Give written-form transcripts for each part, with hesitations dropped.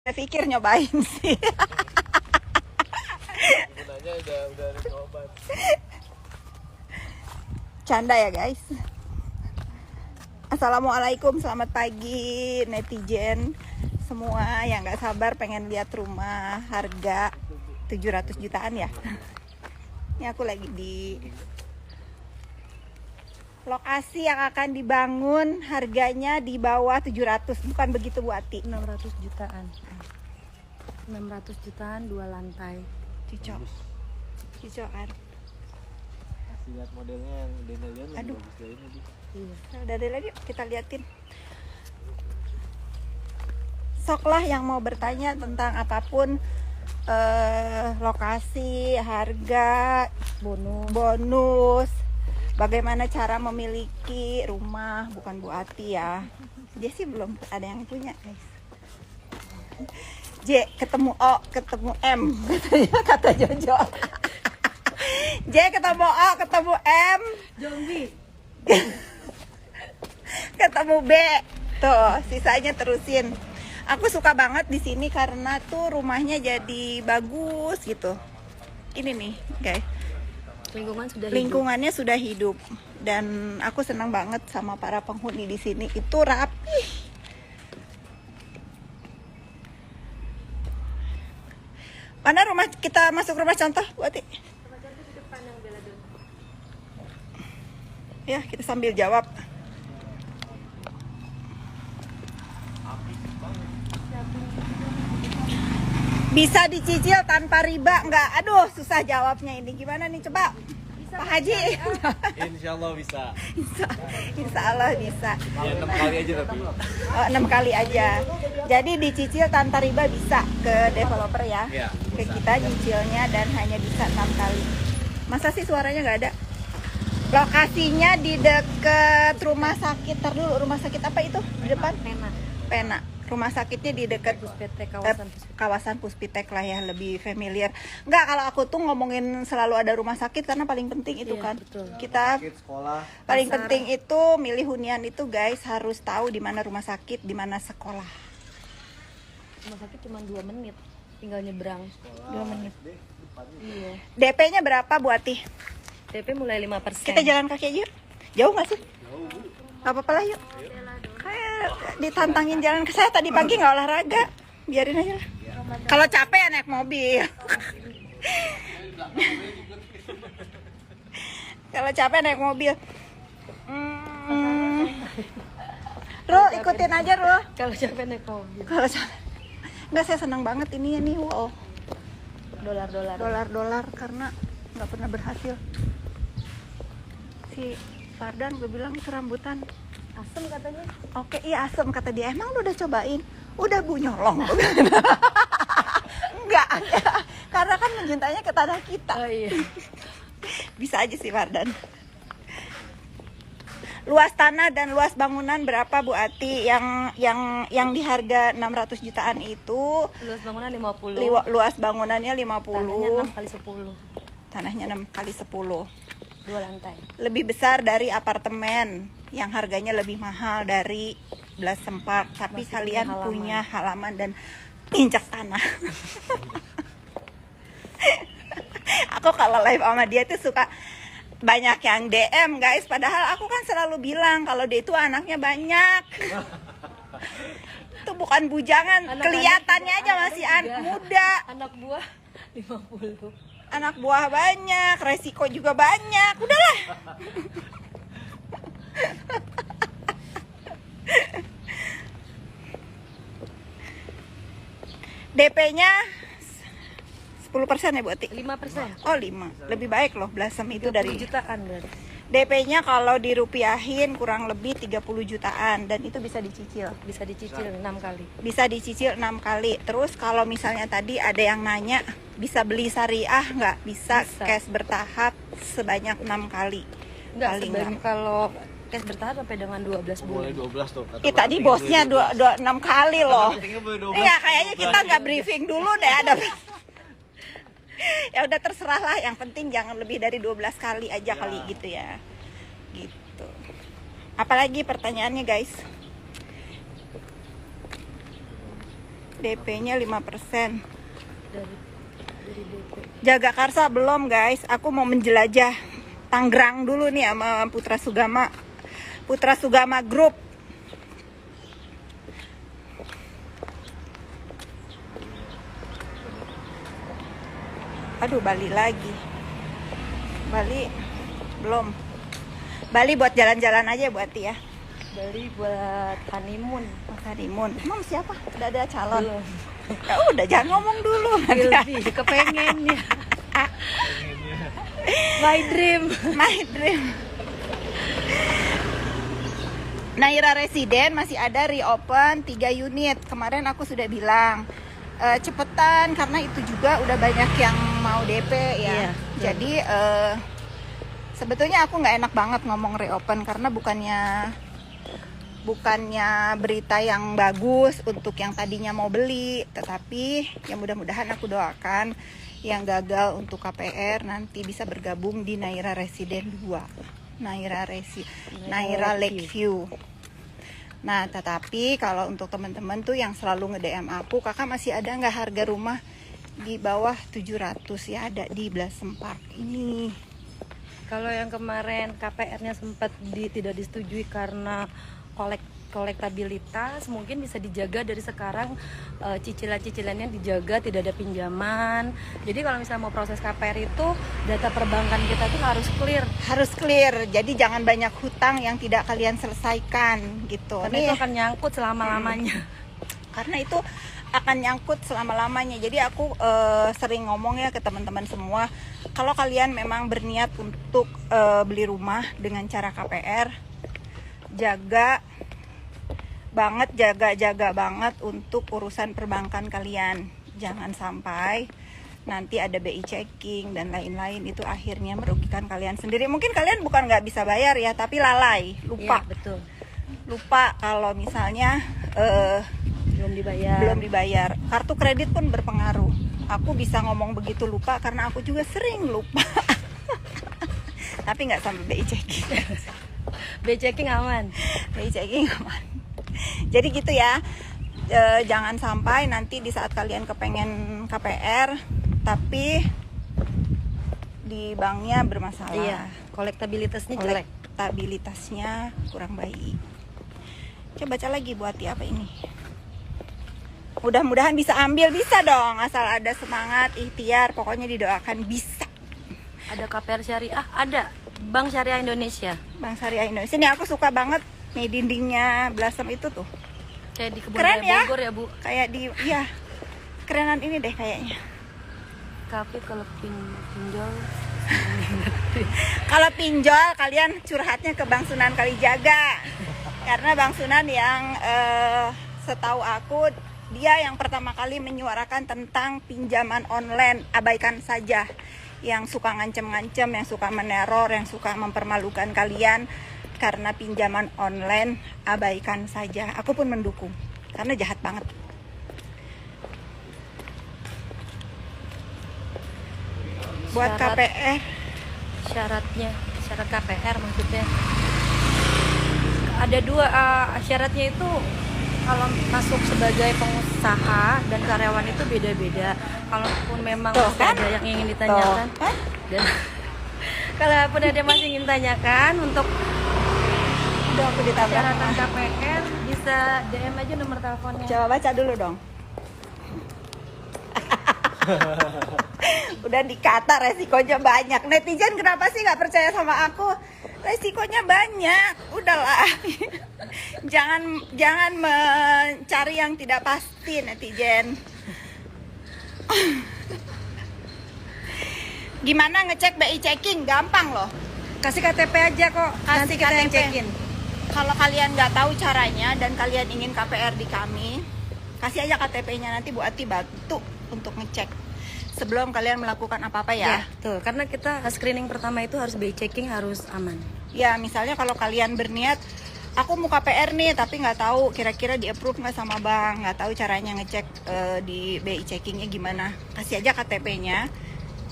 Saya pikir nyobain sih. Gunanya udah nyoba. Canda ya guys. Assalamualaikum, selamat pagi netizen semua yang nggak sabar pengen lihat rumah harga 700 jutaan ya. Ini aku lagi di lokasi yang akan dibangun, harganya di bawah 700, bukan begitu Bu Ati? 600 jutaan. 600 jutaan 2 lantai. Cocok. Cocok kan? Kasih lihat modelnya yang Daniel yang Aduh. bagus kayak ini. Iya. Udah deh lagi kita liatin. Soklah yang mau bertanya tentang apapun, lokasi, harga, bonus, bagaimana cara memiliki rumah, bukan Bu Ati ya. Dia sih belum ada yang punya guys. J ketemu O ketemu M katanya, kata Jojo. J ketemu O ketemu M Zombie. ketemu B, tuh sisanya terusin. Aku suka banget di sini karena tuh rumahnya jadi bagus gitu. Ini nih guys, lingkungannya sudah hidup dan aku senang banget sama para penghuni di sini, itu rapi. Mana rumah kita masuk rumah contoh Bu Ati? Ya, kita sambil jawab. Bisa dicicil tanpa riba nggak? Aduh, susah jawabnya ini. Gimana nih, coba Pak Haji? Insya Allah bisa. Insya Allah bisa. Ya 6 kali aja tapi. Oh, 6 kali aja. Jadi dicicil tanpa riba bisa ke developer ya? Iya, Ke bisa. kita nyicilnya dan hanya bisa 6 kali. Masa sih suaranya nggak ada? Lokasinya di dekat rumah sakit. Ntar dulu, rumah sakit apa itu? Di depan? Pena. Rumah sakitnya di dekat Puspitek, kawasan Puspitek lah ya, lebih familiar. Enggak, kalau aku tuh ngomongin selalu ada rumah sakit karena paling penting itu Iya, kan. betul. Kita Sakit sekolah. paling Pasar. penting itu milih hunian itu guys, harus tahu di mana rumah sakit, di mana sekolah. Rumah sakit cuma 2 menit. Tinggal nyebrang. 2 menit. Iya. DP-nya berapa Bu Ati? DP mulai 5%. Kita jalan kaki aja yuk. Jauh nggak sih? Gak apa-apa lah yuk. Kayak ditantangin jalan ke saya tadi pagi nggak olahraga. Biarin aja lah. Kalau capek ya naik mobil. Kalau capek naik mobil. Ru, ikutin aja Ru. Kalau capek naik mobil. Kalau capek. Nggak, saya senang banget ini wow. Dolar karena nggak pernah berhasil. Si Fardan gue bilang itu rambutan Asem katanya. oke, iya asem kata dia. Emang lu udah cobain? Udah Bu, nyolong. Enggak, karena kan menjintainya ke tanah kita. Oh iya. Bisa aja sih Fardan. Luas tanah dan luas bangunan berapa Bu Ati? Yang di harga 600 jutaan itu Luas bangunan 50. luas bangunannya 50. Tanahnya 6 kali 10. Tanahnya 6 kali 10. 2 lantai. Lebih besar dari apartemen yang harganya lebih mahal dari Blossom Park, tapi Masih kalian punya halaman. punya halaman dan injak tanah. Aku kalau live sama dia tuh suka banyak yang DM guys, padahal aku kan selalu bilang kalau dia itu anaknya banyak. Itu bukan bujangan, Anak-anak kelihatannya juga, aja masih muda. Anak buah 50. Anak buah banyak, resiko juga banyak. Udahlah. DP-nya 10% ya Bu Ati? 5%. Oh 5, lebih baik loh Blossom itu 30 dari jutaan berarti. DP-nya kalau dirupiahin kurang lebih 30 jutaan dan itu bisa dicicil. Bisa dicicil 6 kali. Bisa dicicil 6 kali. Terus kalau misalnya tadi ada yang nanya bisa beli syariah nggak? Bisa, Bisa. cash bertahap sebanyak 6 kali. Enggak, Paling sebanyak nggak. kalau cash bertahan sampai dengan 12 Boleh bulan. 12 tuh. Kata Tadi marketing bosnya boleh 6 kali loh. Marketingnya boleh 12. Iya, kayaknya kita nggak briefing dulu deh ada. Ya udah terserah lah, yang penting jangan lebih dari 12 kali aja kali gitu ya. Gitu. Apalagi pertanyaannya guys? DP-nya 5%. dari DP. Jagakarsa belum guys, aku mau menjelajah Tangerang dulu nih sama Putra Sugama. Putra Sugama Group. Aduh, Bali lagi. Bali belum. Bali buat jalan-jalan aja buat ya. Bali buat honeymoon. Mas Harimun. Emang siapa? Udah ada calon? Belum. Ya udah, jangan ngomong dulu. Lebih kepengen ya. My dream. My dream. Naira Residen masih ada reopen 3 unit. Kemarin aku sudah bilang cepetan karena itu juga udah banyak yang mau DP ya. Iya, Jadi sebetulnya aku nggak enak banget ngomong reopen karena bukannya berita yang bagus untuk yang tadinya mau beli, tetapi ya mudah-mudahan aku doakan yang gagal untuk KPR nanti bisa bergabung di Naira Residen 2, Naira Lakeview. Nah, tetapi kalau untuk teman-teman tuh yang selalu nge-DM aku, kakak masih ada nggak harga rumah di bawah 700 ya, ada di Blossom Park ini. Kalau yang kemarin KPR-nya sempat tidak disetujui karena kolektabilitas, mungkin bisa dijaga dari sekarang, cicilan-cicilannya dijaga, tidak ada pinjaman. Jadi kalau misalnya mau proses KPR itu data perbankan kita tuh Harus clear. Jadi jangan banyak hutang yang tidak kalian selesaikan gitu. karena itu akan nyangkut selama-lamanya. Karena itu akan nyangkut selama-lamanya. Jadi aku sering ngomong ya ke teman-teman semua, kalau kalian memang berniat untuk beli rumah dengan cara KPR, jaga banget untuk urusan perbankan kalian. Jangan sampai nanti ada BI checking dan lain-lain, itu akhirnya merugikan kalian sendiri. Mungkin kalian bukan nggak bisa bayar ya, tapi lalai, lupa. Iya, betul. Lupa kalau misalnya belum dibayar. Kartu kredit pun berpengaruh. Aku bisa ngomong begitu lupa karena aku juga sering lupa. Tapi nggak sampai BI checking. BI checking aman. BI checking aman. Jadi gitu ya. Jangan sampai nanti di saat kalian kepengen KPR tapi di banknya bermasalah. Iya, kolektabilitasnya jelek. Kolektabilitasnya kurang baik. Coba baca lagi buat apa ini. Mudah-mudahan bisa ambil, bisa dong, asal ada semangat, ikhtiar, pokoknya didoakan bisa. Ada KPR Syariah, ada Bank Syariah Indonesia. Bank Syariah Indonesia. Ini aku suka banget nih dindingnya Blossom itu tuh. Kayak di Kebun Keren Raya ya? Bogor ya, Bu. Kayak di, iya, kerenan ini deh kayaknya. Tapi kalau pinjol Kalau pinjol kalian curhatnya ke Bang Sunan Kalijaga. Karena Bang Sunan yang setahu aku dia yang pertama kali menyuarakan tentang pinjaman online, abaikan saja. Yang suka ngancem-ngancem, yang suka meneror, yang suka mempermalukan kalian karena pinjaman online, abaikan saja. Aku pun mendukung karena jahat banget. Buat KPR, syarat KPR maksudnya ada dua, syaratnya itu kalau masuk sebagai pengusaha dan karyawan itu beda-beda. Kalaupun memang tuh, masih kan? ada yang ingin ditanyakan, Tuh, kan? dan kalaupun ada masih ingin tanyakan untuk Udah aku ditabrak. persyaratan KPR bisa DM aja nomor teleponnya. Coba baca dulu dong. Udah dikata resikonya banyak. Netizen kenapa sih nggak percaya sama aku? Resikonya banyak. Udahlah. Jangan mencari yang tidak pasti, netizen. Gimana ngecek BI checking? Gampang loh. Kasih KTP aja kok. Kasih Nanti kita yang KTP. cekin. Kalau kalian nggak tahu caranya dan kalian ingin KPR di kami, kasih aja KTP-nya, nanti Bu Ati bantu untuk ngecek sebelum kalian melakukan apa-apa ya. Tuh, karena kita screening pertama itu harus BI checking, harus aman. Ya, misalnya kalau kalian berniat, aku mau KPR nih, tapi nggak tahu kira-kira di approve nggak sama bank, nggak tahu caranya ngecek di BI checkingnya gimana, kasih aja KTP-nya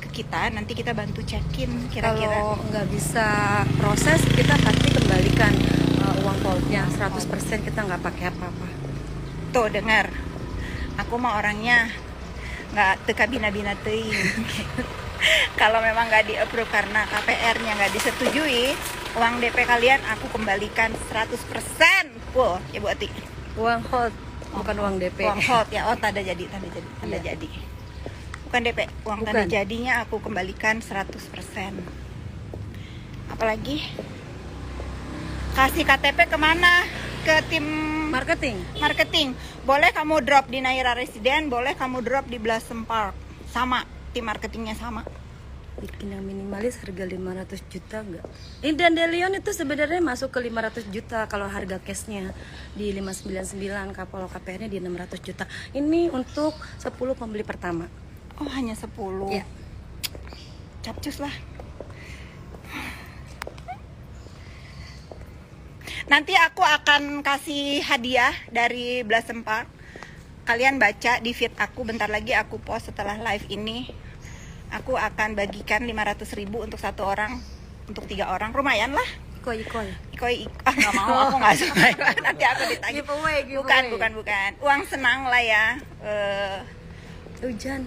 ke kita, nanti kita bantu cekin kira-kira. Kalau nggak bisa proses, kita pasti kembalikan uang tolnya 100%, kita nggak pakai apa-apa. Tuh dengar, Aku mah orangnya nggak teka bina-bina teuing. Kalau memang nggak di-approve karena KPR-nya nggak disetujui, uang DP kalian aku kembalikan 100% full ya Bu Ati. Uang hold, bukan uang DP. Uang hold ya, tanda jadi. Bukan DP, uang tanda Bukan. jadinya aku kembalikan 100%. Apalagi kasih KTP kemana? Ke tim marketing. Boleh kamu drop di Naira Residen, boleh kamu drop di Blossom Park. Sama, tim marketingnya sama. Bikin yang minimalis harga 500 juta enggak? Ini Dandelion itu sebenarnya masuk ke 500 juta kalau harga cashnya di 599, kalau KPR-nya di 600 juta. Ini untuk 10 pembeli pertama. Oh, hanya 10. Iya. Capcus lah. Nanti aku akan kasih hadiah dari Blossom Park. Kalian baca di feed aku, bentar lagi aku post setelah live ini. Aku akan bagikan 500.000 untuk 1 orang, untuk 3 orang, lumayan lah. Ikoi. Nggak mau, aku nggak suka. Nanti aku ditagih. Giveaway. Bukan. Uang senang lah ya. Hujan.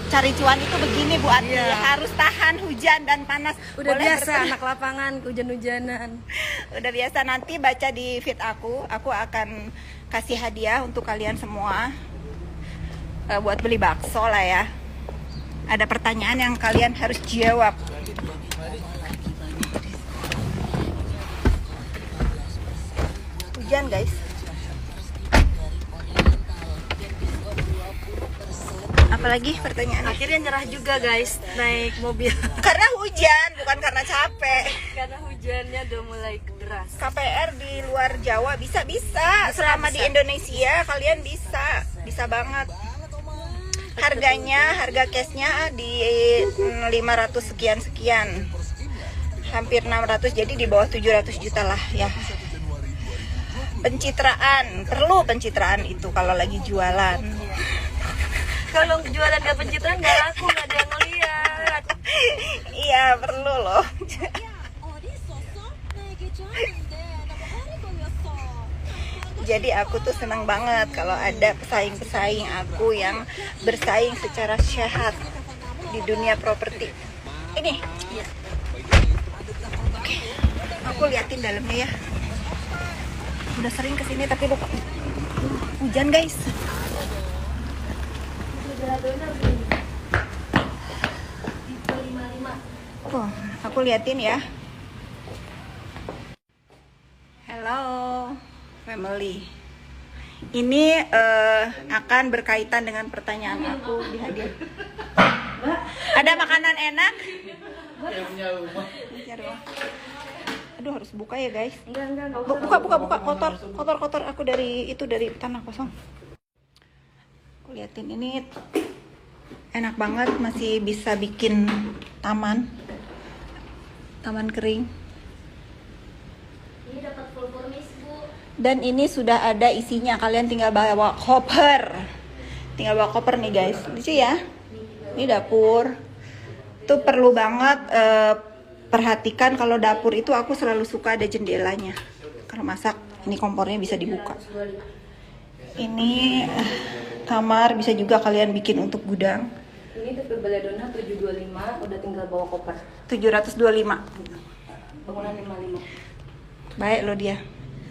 Cari cuan itu begini Bu Ati, Iya. harus tahan hujan dan panas. Udah Boleh biasa anak lapangan hujan-hujanan. Udah biasa, nanti baca di feed aku akan kasih hadiah untuk kalian semua. Buat beli bakso lah ya. Ada pertanyaan yang kalian harus jawab. Hujan guys. Apalagi pertanyaan? Akhirnya nyerah juga guys naik mobil. Karena hujan, bukan karena capek. Karena hujannya udah mulai deras. KPR di luar Jawa bisa. Selama di Indonesia kalian bisa banget. Harga cashnya di 500 sekian, hampir 600, jadi di bawah 700 juta lah ya. Perlu pencitraan itu kalau lagi jualan. Kalau jualan gak pencitraan gak laku, gak ada yang ngeliat. Iya, perlu loh. Jadi aku tuh senang banget kalau ada pesaing-pesaing aku yang bersaing secara sehat di dunia properti. Ini. Oke. Aku liatin dalamnya ya. Udah sering kesini tapi lupa. Hujan guys. Oh, aku liatin ya. Hello family. Ini akan berkaitan dengan pertanyaan aku di hadiah. Ada makanan enak? Punya rumah. Aduh, harus buka ya guys. Enggak Buka kotor aku dari tanah kosong. Aku liatin ini enak banget, masih bisa bikin taman kering. Ini dapat full furnish, Bu. Dan ini sudah ada isinya, kalian tinggal bawa koper. Nih guys, lucu ya. Ini dapur. Tuh perlu banget perhatikan kalau dapur itu aku selalu suka ada jendelanya. Kalau masak, ini kompornya bisa dibuka. Ini kamar bisa juga kalian bikin untuk gudang. Ini DP Belladonna 725, udah tinggal bawa koper. 725. Bangunan 55. Baik loh dia.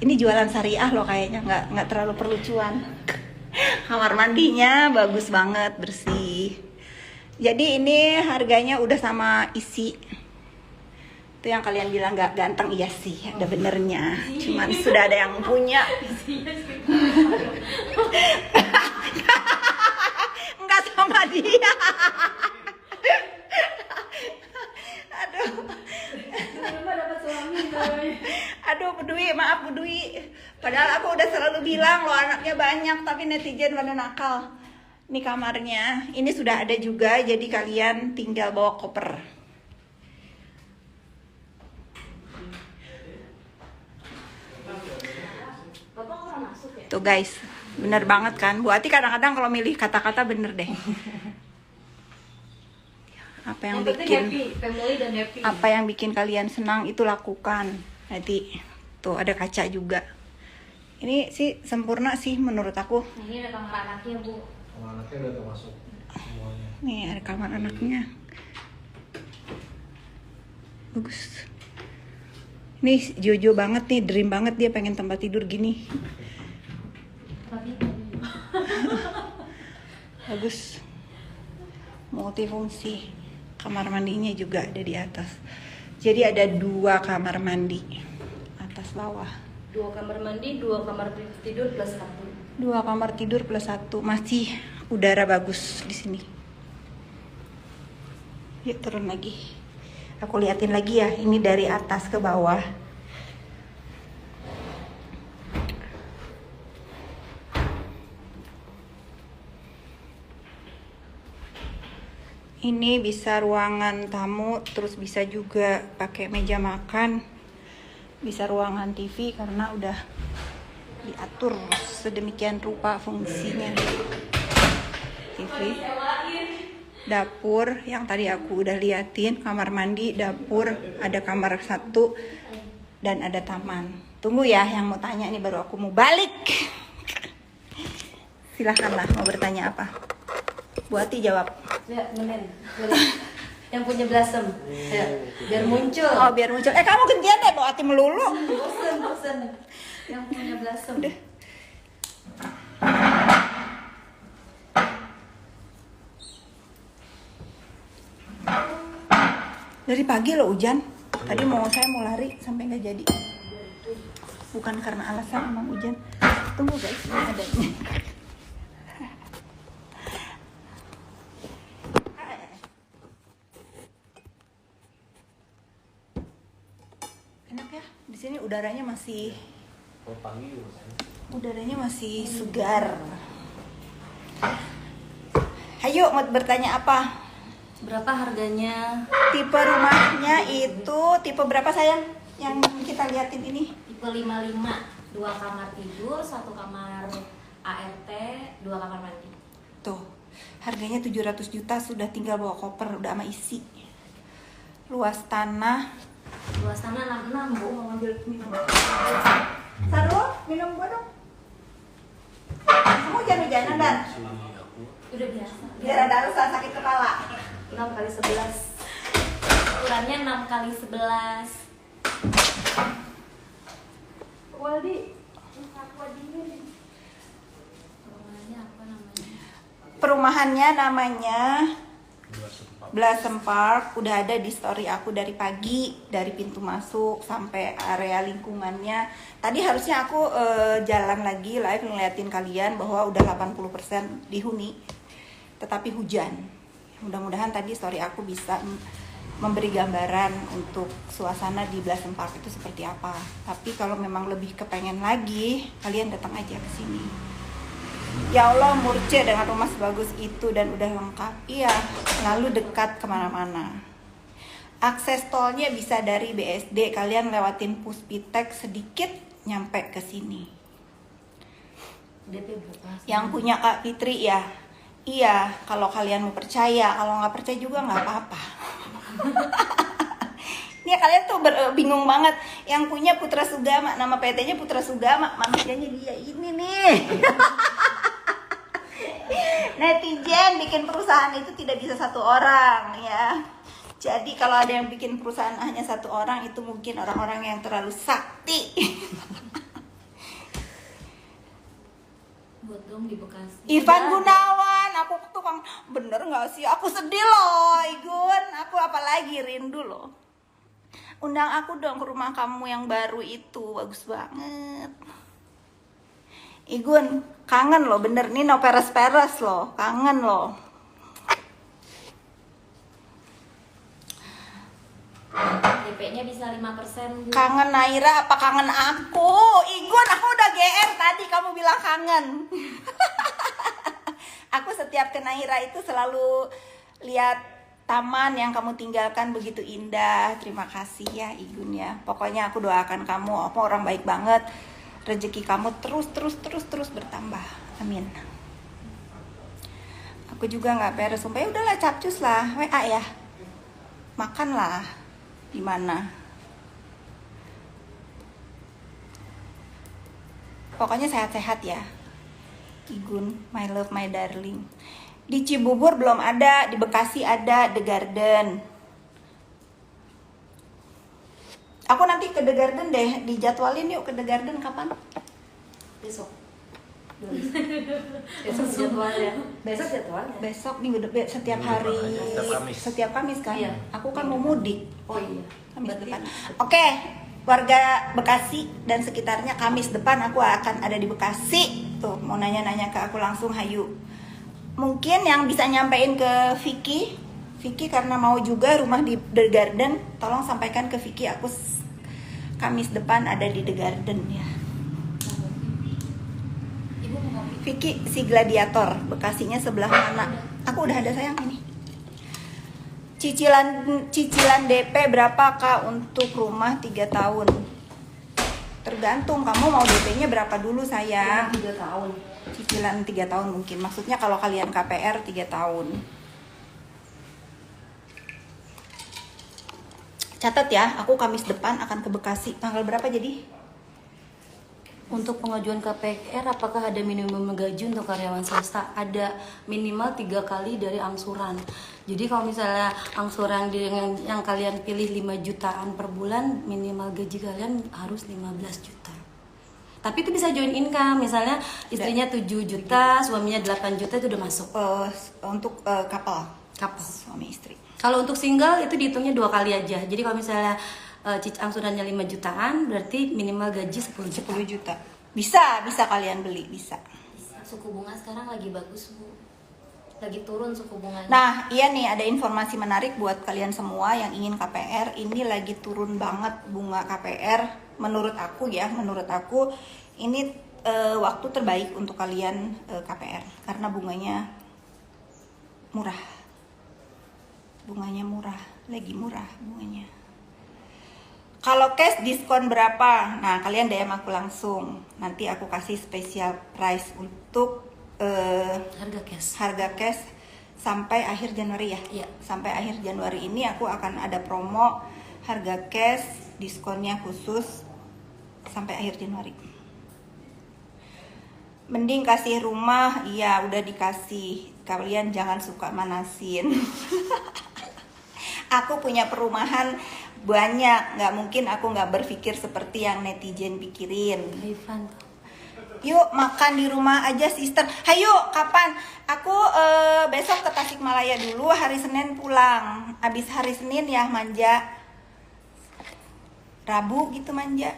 Ini jualan syariah loh kayaknya, nggak terlalu perlu cuan. Kamar mandinya bagus banget, bersih. Jadi ini harganya udah sama isi. Itu yang kalian bilang nggak ganteng, iya sih, ada benernya. Cuman sudah ada yang punya. Nggak sama dia. Aduh, maaf Bu Dwi. Padahal aku udah selalu bilang loh anaknya banyak, tapi netizen pada nakal. Ini kamarnya, ini sudah ada juga, jadi kalian tinggal bawa koper. Tuh guys, bener banget kan? Bu Ati kadang-kadang kalau milih kata-kata bener deh. Apa yang bikin happy, family dan happy. apa yang bikin kalian senang itu lakukan. Nanti tuh ada kaca juga. Ini sih sempurna sih menurut aku. Nah, ini ada kamar anaknya, Bu. Sama anaknya udah termasuk semuanya. Nih ada kamar anaknya. Bagus. Ini Jojo banget nih, dream banget dia pengen tempat tidur gini. Bagus. Multifungsi. Kamar mandinya juga ada di atas. Jadi ada 2 kamar mandi. Atas bawah. 2 kamar mandi, 2 kamar tidur plus 1. 2 kamar tidur plus 1. Masih udara bagus di sini. Yuk turun lagi. Aku liatin lagi ya. Ini dari atas ke bawah. Ini bisa ruangan tamu, terus bisa juga pakai meja makan, bisa ruangan TV karena udah diatur sedemikian rupa fungsinya. TV, dapur yang tadi aku udah liatin, kamar mandi, dapur, ada kamar 1 dan ada taman. Tunggu ya, yang mau tanya nih baru aku mau balik. Silahkanlah mau bertanya apa. Bu Ati jawab. Ya, Nenen. Boleh. Yang punya Blossom. Ya, biar muncul. Oh biar muncul. Kamu gantian deh Bu Ati melulu. Bosen. Yang punya Blossom. Udah. Dari pagi loh hujan. Tadi saya mau lari sampai nggak jadi. Bukan karena alasan, emang hujan. Tunggu guys, ini ada. Enak ya. Di sini udaranya masih segar. Ayo mau bertanya apa? Berapa harganya? Tipe rumahnya itu tipe berapa sayang? Yang kita liatin ini? Tipe 55, 2 kamar tidur, 1 kamar ART, 2 kamar mandi. Tuh, harganya 700 juta, sudah tinggal bawa koper, udah sama isi. Luas tanah 66, Bu. mau ngambil minum. Sarul, minum gua dong. Kamu hujan-hujanan Dan? Udah biasa. Biar ada alasan sakit kepala. 6 kali 11. Ukurannya 6 kali 11. Waldi, Rumahnya apa namanya? perumahannya namanya Blossom Park. Udah ada di story aku dari pagi, dari pintu masuk sampai area lingkungannya. Tadi harusnya aku jalan lagi live ngeliatin kalian bahwa udah 80% dihuni, tetapi hujan. Mudah-mudahan tadi story aku bisa memberi gambaran untuk suasana di Blossom Park itu seperti apa. Tapi kalau memang lebih kepengen lagi, kalian datang aja ke sini. Ya Allah, Murce dengan rumah sebagus itu dan udah lengkap. Iya, lalu dekat kemana-mana. Akses tolnya bisa dari BSD, kalian lewatin Puspitek sedikit nyampe ke sini. DP berapa? Yang punya Kak Fitri ya. Iya, kalau kalian mau percaya, kalau nggak percaya juga nggak apa-apa. Ini kalian tuh bingung banget. Yang punya Putra Sugama, nama PT-nya Putra Sugama, manusianya dia ini nih. Netizen bikin perusahaan itu tidak bisa 1 orang ya. Jadi kalau ada yang bikin perusahaan hanya 1 orang, itu mungkin orang-orang yang terlalu sakti. Bodong di Bekasi. Ivan Gunawan, aku tuh bener nggak sih? Aku sedih loh, Igun. Aku apalagi rindu loh. Undang aku dong ke rumah kamu yang baru itu, bagus banget. Igun, kangen loh, bener nih no peres-peres loh, kangen loh. DP-nya bisa 5%. Kangen Naira apa kangen aku? Igun, aku udah GR tadi kamu bilang kangen. Aku setiap ke Naira itu selalu lihat taman yang kamu tinggalkan begitu indah. Terima kasih ya Igun ya. Pokoknya aku doakan kamu, apa orang baik banget. Rezeki kamu terus bertambah. Amin. Aku juga nggak beres, sumpah. Ya udahlah, capcus lah, WA ya. Makanlah. Di mana? pokoknya sehat-sehat ya. Igun, my love, my darling. Di Cibubur belum ada, di Bekasi ada The Garden. Aku nanti ke The Garden deh, dijadwalin yuk ke The Garden kapan? Besok. Besok jadwalnya. Besok jadwalnya. Besok minggu depan, setiap Minggu hari, depan aja, setiap Kamis. setiap Kamis kan? Iya. Aku kan mau mudik. Oh iya. Kamis Berarti- depan. Oke, warga Bekasi dan sekitarnya Kamis depan aku akan ada di Bekasi. Tuh, mau nanya-nanya ke aku langsung, hayu. Mungkin yang bisa nyampein ke Vicky karena mau juga rumah di The Garden, tolong sampaikan ke Vicky aku Kamis depan ada di The Garden ya. Ibu mau ngopi? Vicky si gladiator, Bekasinya sebelah mana? Aku udah ada sayang ini. Cicilan DP berapa Kak untuk rumah 3 tahun? Tergantung kamu mau DP-nya berapa dulu sayang. 3 tahun. Cicilan 3 tahun mungkin. Maksudnya kalau kalian KPR 3 tahun. Catat ya, aku Kamis depan akan ke Bekasi. Tanggal berapa jadi? Untuk pengajuan KPR, apakah ada minimum gaji untuk karyawan swasta? Ada minimal 3 kali dari angsuran. Jadi kalau misalnya angsuran yang kalian pilih 5 jutaan per bulan, minimal gaji kalian harus 15 juta. Tapi itu bisa join income, misalnya istrinya 7 juta, suaminya 8 juta, itu udah masuk. Untuk couple suami istri. Kalau untuk single itu dihitungnya 2 kali aja. Jadi kalau misalnya angsurannya 5 jutaan, berarti minimal gaji 10 juta. 10 juta. Bisa kalian beli, bisa. Suku bunga sekarang lagi bagus, Bu. Lagi turun suku bunganya. Nah, iya nih ada informasi menarik buat kalian semua yang ingin KPR. Ini lagi turun banget bunga KPR. Menurut aku ini waktu terbaik untuk kalian KPR karena bunganya murah. Bunganya murah, lagi murah bunganya. Kalau cash diskon berapa? Nah, kalian DM aku langsung. Nanti aku kasih special price untuk harga cash sampai akhir Januari ya. Iya. Sampai akhir Januari ini aku akan ada promo harga cash diskonnya khusus sampai akhir Januari. Mending kasih rumah, iya udah dikasih. Kalian jangan suka manasin. Aku punya perumahan banyak, nggak mungkin aku nggak berpikir seperti yang netizen pikirin. Ivan. Yuk makan di rumah aja sister. Hayo kapan? Aku besok ke Tasikmalaya dulu, hari Senin pulang. Abis hari Senin ya manja. Rabu gitu manja.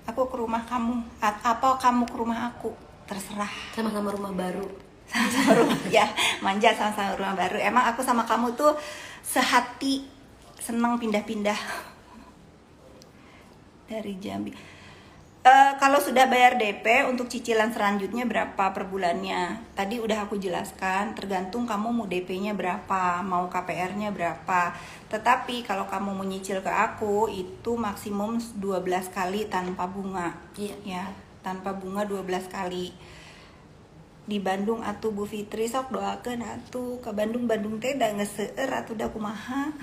Aku ke rumah kamu. Apa kamu ke rumah aku? Terserah. Sama-sama rumah baru. Sama-sama rumah ya, manja sama-sama rumah baru. Emang aku sama kamu tuh sehati, seneng pindah-pindah dari Jambi. Kalau sudah bayar DP untuk cicilan selanjutnya berapa per bulannya? Tadi udah aku jelaskan, tergantung kamu mau DP-nya berapa, mau KPR-nya berapa. Tetapi kalau kamu mau nyicil ke aku itu maksimum 12 kali tanpa bunga. Iya. Ya, tanpa bunga 12 kali. Di Bandung atuh Bu Fitri sok doakeun atuh ke Bandung teh da ngeseueur atuh da kumaha.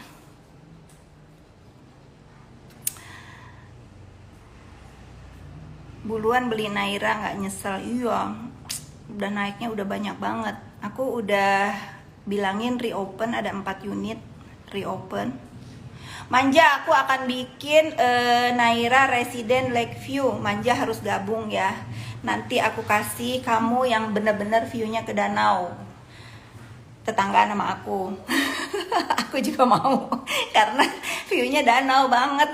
Buluan beli Naira nggak nyesel. Iya, udah naiknya udah banyak banget. Aku udah bilangin reopen ada 4 unit reopen. Manja aku akan bikin Naira Resident Lakeview. Manja harus gabung ya. Nanti aku kasih kamu yang bener-bener view-nya ke danau. Tetanggaan sama aku. Aku juga mau karena view-nya danau banget.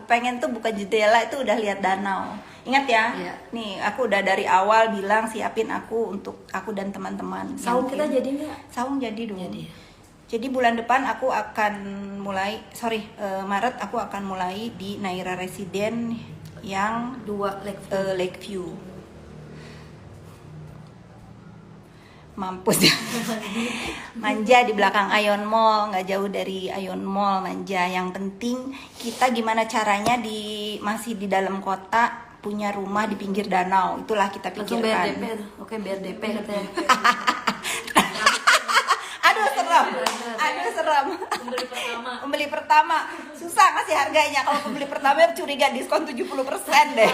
Pengen tuh buka jendela itu udah lihat danau. Ingat ya, Iya. nih aku udah dari awal bilang siapin aku untuk aku dan teman-teman. Saung Yang kita kirim. jadi nggak? Saung jadi dong. Jadi. Jadi bulan depan aku akan mulai, Maret aku akan mulai di Naira Resident yang 2 leg. Lakeview. Mampus ya. Manja di belakang Ion Mall, nggak jauh dari Ion Mall. Manja, yang penting kita gimana caranya masih di dalam kota punya rumah di pinggir danau. Itulah kita Langsung bayar pikirkan. DP tuh. Oke, bayar DP katanya. Aduh seram. Pembeli pertama susah ngasih harganya. Kalau pembeli pertama curiga diskon 70% deh.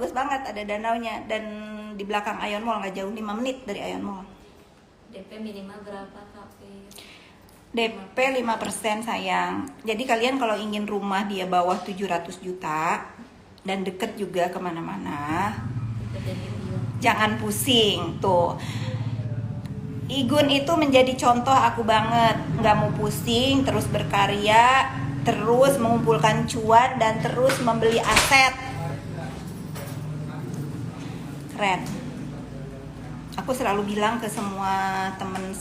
bagus banget, ada danaunya, dan di belakang Ion Mall, nggak jauh 5 menit dari Ion Mall. DP minimal berapa Kak? DP 5% sayang. Jadi kalian kalau ingin rumah dia bawah 700 juta dan deket juga kemana-mana, jangan pusing tuh. Igun itu menjadi contoh aku banget, nggak mau pusing, terus berkarya, terus mengumpulkan cuan dan terus membeli aset. Keren. Aku selalu bilang ke semua temen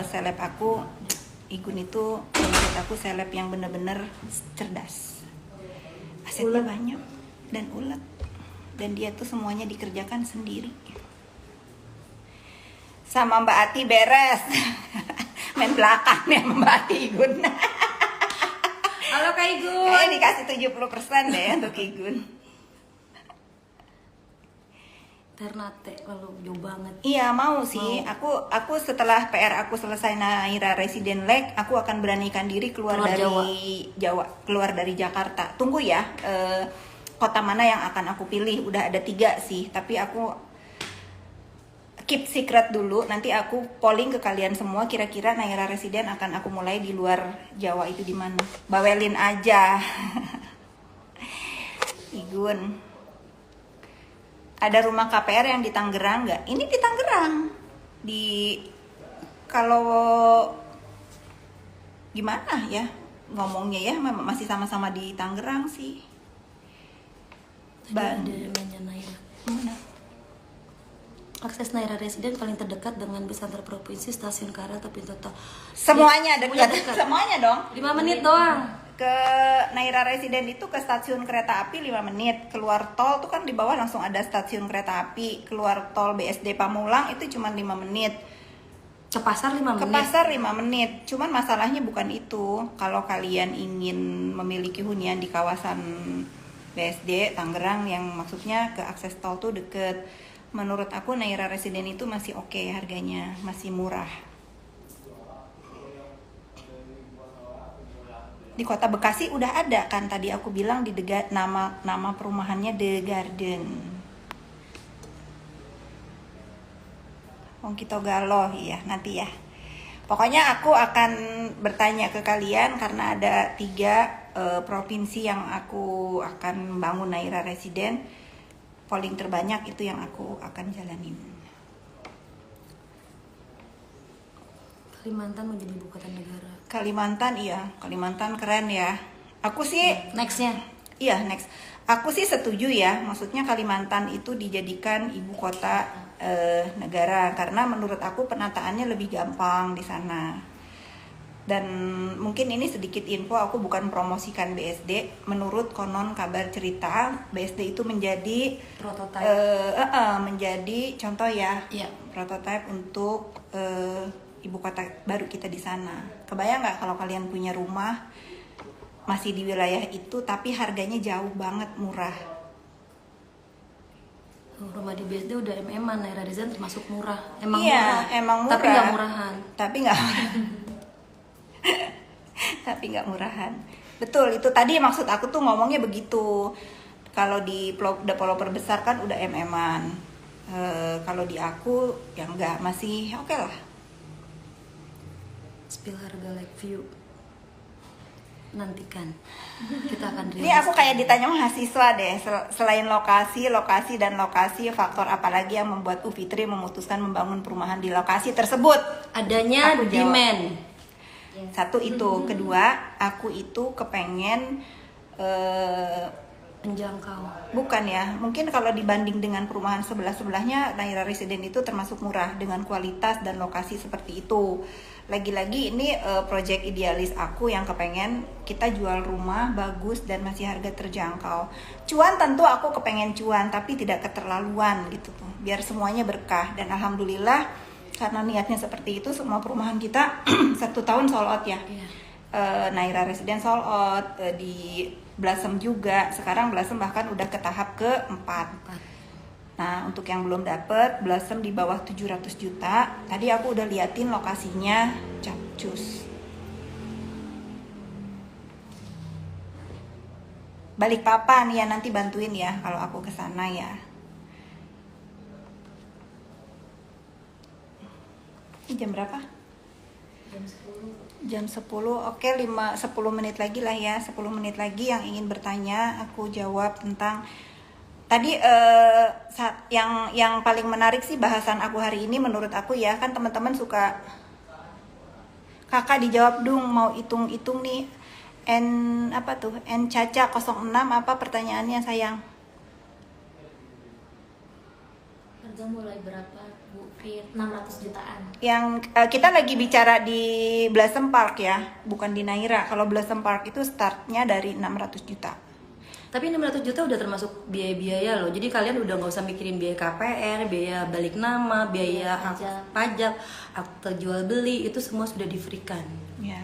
seleb aku, Igun itu menurut aku seleb yang bener-bener cerdas. Asetnya banyak dan ulet, dan dia tuh semuanya dikerjakan sendiri. Sama Mbak Ati beres. Main belakang ya Mbak Ati Igun. Halo Kak Igun. Dikasih 70% deh untuk Igun. Ternate lalu jauh banget. Iya mau sih. Aku setelah PR aku selesai Naira Resident Leg, aku akan beranikan diri keluar dari Jawa, keluar dari Jakarta. Tunggu ya, kota mana yang akan aku pilih. Udah ada 3 sih, tapi aku keep secret dulu. Nanti aku polling ke kalian semua, kira-kira Naira Resident akan aku mulai di luar Jawa itu di mana. Bawelin aja. Igun. Ada rumah KPR yang di Tangerang nggak? Ini di Tangerang. Kalau gimana ya ngomongnya ya, masih sama-sama di Tangerang sih. Ada namanya Naira. Mana? Akses Naira Resident paling terdekat dengan bus antar provinsi, stasiun KRL atau pintu tol. Semuanya Semuanya dekat. Semuanya dong. 5 menit doang. Ke Naira Resident itu ke stasiun kereta api 5 menit. Keluar tol tuh kan di bawah langsung ada stasiun kereta api. Keluar tol BSD Pamulang itu cuma 5 menit. Ke pasar 5 menit. Ke pasar 5 menit. Cuman masalahnya bukan itu. Kalau kalian ingin memiliki hunian di kawasan BSD Tangerang yang maksudnya ke akses tol tuh deket, menurut aku Naira Resident itu masih oke harganya, masih murah. Di Kota Bekasi udah ada kan, tadi aku bilang di nama perumahannya The Garden. Wong kita galoh ya nanti ya. Pokoknya aku akan bertanya ke kalian karena ada 3 provinsi yang aku akan bangun Naira Resident. Polling terbanyak itu yang aku akan jalanin. Kalimantan menjadi ibu kota negara. Kalimantan iya, Kalimantan keren ya. Aku sih Nextnya. iya next. Aku sih setuju ya, maksudnya Kalimantan itu dijadikan ibu kota negara karena menurut aku penataannya lebih gampang di sana. Dan mungkin ini sedikit info, aku bukan promosikan BSD. Menurut konon kabar cerita, BSD itu menjadi Prototype. menjadi contoh ya, Iya. prototipe untuk ibu kota baru kita di sana. Kebayang nggak kalau kalian punya rumah masih di wilayah itu, tapi harganya jauh banget murah. Rumah di BSD udah MM-an, Naira Resident termasuk murah. Emang Iya, murah. emang murah. Tapi nggak murahan. Tapi nggak tapi nggak murahan. Betul, itu tadi maksud aku tuh ngomongnya begitu. Kalau di developer besar kan udah MM-an. Kalau di aku ya nggak, masih oke lah. Spill harga Lakeview. Nantikan. Kita akan Ini aku kayak ditanya mahasiswa deh. Selain lokasi dan lokasi, faktor apa lagi yang membuat Bu Fitri memutuskan membangun perumahan di lokasi tersebut? adanya Aku jawab. demand. Satu itu, kedua aku itu kepengen Menjangkau. bukan ya, mungkin kalau dibanding dengan perumahan sebelah-sebelahnya, Naira Resident itu termasuk murah dengan kualitas dan lokasi seperti itu. Lagi-lagi ini project idealis aku yang kepengen kita jual rumah bagus dan masih harga terjangkau. Cuan tentu aku kepengen cuan, tapi tidak keterlaluan gitu tuh, biar semuanya berkah. Dan alhamdulillah karena niatnya seperti itu, semua perumahan kita 1 tahun sold out ya. Iya. Naira Resident sold out, di Blossom juga. Sekarang Blossom bahkan udah ke tahap ke-4. Nah, untuk yang belum dapet, Blossom di bawah 700 juta. Tadi aku udah liatin lokasinya, capcus. Balikpapan ya, nanti bantuin ya kalau aku ke sana ya. Ini jam berapa? Jam 10. Oke, 10 menit lagi lah ya. 10 menit lagi yang ingin bertanya aku jawab tentang tadi yang paling menarik sih bahasan aku hari ini menurut aku ya. Kan teman-teman suka, kakak dijawab dong, mau hitung-hitung nih. Apa tuh? Caca 06 apa pertanyaannya sayang? Harga mulai berapa Bu Fit? 600 jutaan. Yang kita lagi bicara di Blossom Park ya, bukan di Naira. Kalau Blossom Park itu startnya dari 600 juta. Tapi 600 juta udah termasuk biaya-biaya loh. Jadi kalian udah nggak usah mikirin biaya KPR, biaya balik nama, biaya pajak, akte jual beli, itu semua sudah di-free-kan. Ya.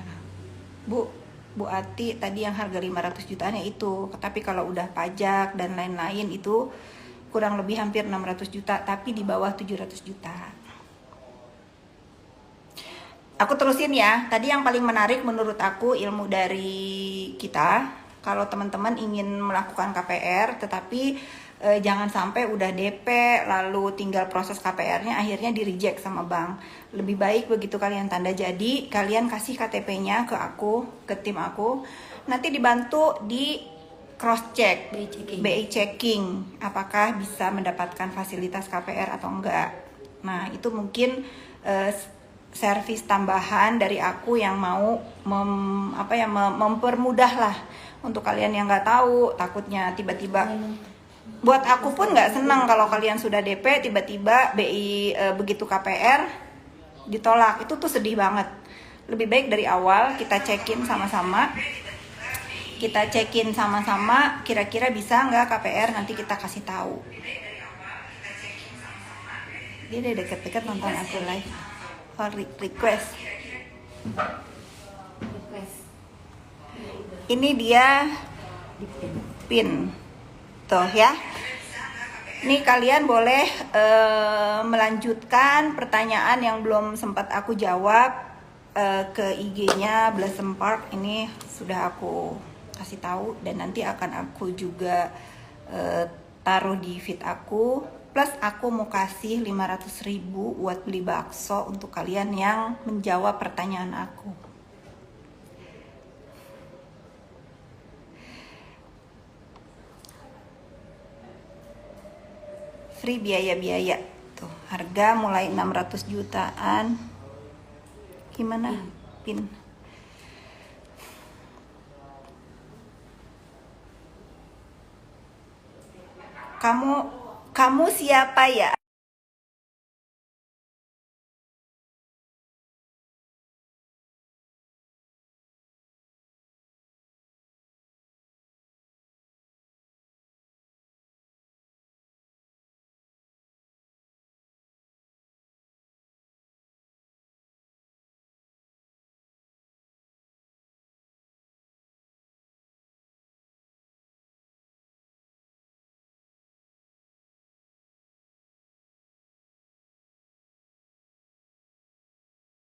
Bu Ati tadi yang harga 500 jutaan ya itu. Tapi kalau udah pajak dan lain-lain itu kurang lebih hampir 600 juta, tapi di bawah 700 juta. Aku terusin ya. Tadi yang paling menarik menurut aku ilmu dari kita, kalau teman-teman ingin melakukan KPR tetapi jangan sampai udah DP lalu tinggal proses KPR-nya akhirnya di reject sama bank. Lebih baik begitu kalian tanda jadi, kalian kasih KTP-nya ke aku, ke tim aku. Nanti dibantu di cross check, BI checking, apakah bisa mendapatkan fasilitas KPR atau enggak. Nah, itu mungkin servis tambahan dari aku yang mau mempermudah lah untuk kalian yang nggak tahu, takutnya tiba-tiba. Buat aku pun nggak senang kalau kalian sudah DP tiba-tiba BI begitu KPR ditolak, itu tuh sedih banget. Lebih baik dari awal kita cekin sama-sama, kira-kira bisa nggak KPR, nanti kita kasih tahu. Dia udah deket-deket nonton aku live. Request. Ini dia pin tuh ya. Ini kalian boleh melanjutkan pertanyaan yang belum sempat aku jawab ke IG-nya Blossom Park. Ini sudah aku kasih tahu dan nanti akan aku juga taruh di feed aku. Plus aku mau kasih 500.000 buat beli bakso untuk kalian yang menjawab pertanyaan aku. Free biaya-biaya. Tuh, harga mulai 600 jutaan. Gimana? Pin. Kamu siapa ya?